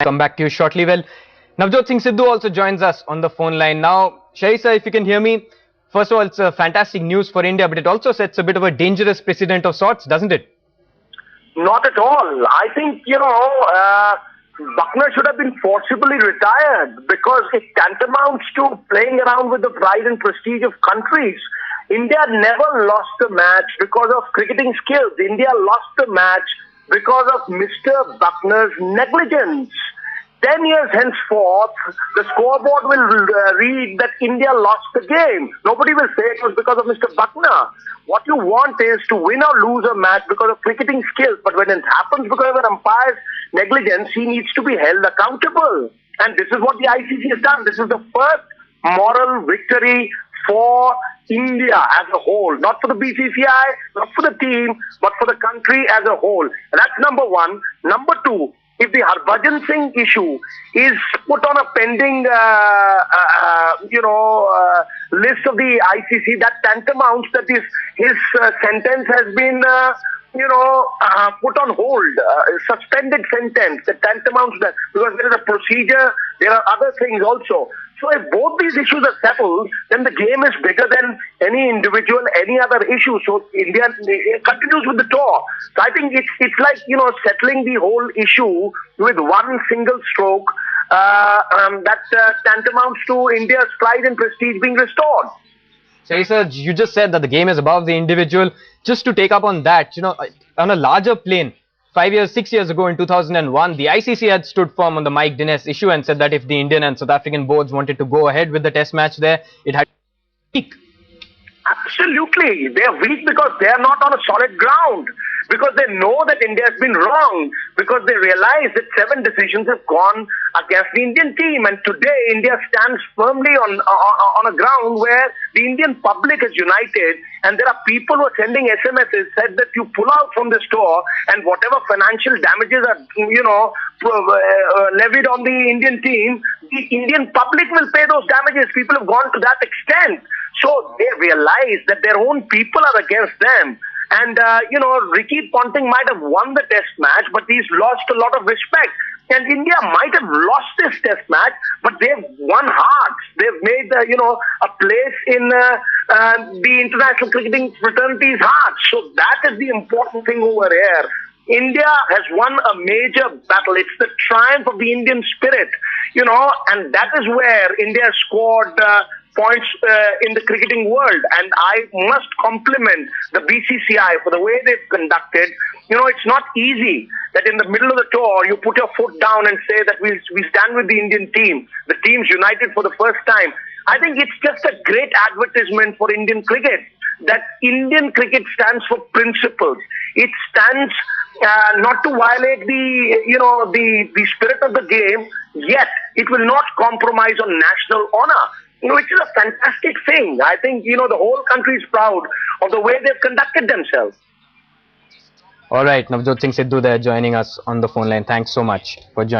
Come back to you shortly. Well, Navjot Singh Sidhu also joins us on the phone line now. Shaisa, if you can hear me, first of all, it's a fantastic news for India, but it also sets a bit of a dangerous precedent of sorts, doesn't it? Not at all. I think, Bucknor should have been forcibly retired because it tantamounts to playing around with the pride and prestige of countries. India never lost a match because of cricketing skills. India lost the match because of Mr. Bucknor's negligence. 10 years henceforth, the scoreboard will read that India lost the game. Nobody will say it was because of Mr. Bucknor. What you want is to win or lose a match because of cricketing skills. But when it happens because of an umpire's negligence, he needs to be held accountable. And this is what the ICC has done. This is the first moral victory for India as a whole. Not for the BCCI, not for the team, but for the country as a whole. And that's number one. Number two, if the Harbhajan Singh issue is put on a pending, list of the ICC, that tantamounts that his sentence has been, put on hold, suspended sentence. That tantamounts that because there is a procedure, there are other things also. So if both these issues are settled, then the game is bigger than any individual, any other issue. So India continues with the tour. So I think it's like, settling the whole issue with one single stroke that tantamounts to India's pride and prestige being restored. Sir, you just said that the game is above the individual. Just to take up on that, on a larger plane, 6 years ago in 2001, the ICC had stood firm on the Mike Dinesh issue and said that if the Indian and South African boards wanted to go ahead with the test match there, it had to be weak. Absolutely. They are weak because they are not on a solid ground. Because they know that India has been wrong. Because they realize that 7 decisions have gone against the Indian team. And today, India stands firmly on a ground where the Indian public is united. And there are people who are sending SMSs said that you pull out from this tour and whatever financial damages are, levied on the Indian team, the Indian public will pay those damages. People have gone to that extent. So they realize that their own people are against them. And, Ricky Ponting might have won the test match, but he's lost a lot of respect. And India might have lost this test match, but they've won hearts. They've made, a place in the international cricketing fraternity's heart. So that is the important thing over here. India has won a major battle. It's the triumph of the Indian spirit, and that is where India scored points in the cricketing world. And I must compliment the BCCI for the way they've conducted. It's not easy that in the middle of the tour, you put your foot down and say that we stand with the Indian team. The team's united for the first time. I think it's just a great advertisement for Indian cricket, that Indian cricket stands for principles. It stands not to violate the spirit of the game, yet it will not compromise on national honor. Which is a fantastic thing. I think, the whole country is proud of the way they've conducted themselves. All right, Navjot Singh Sidhu there joining us on the phone line. Thanks so much for joining.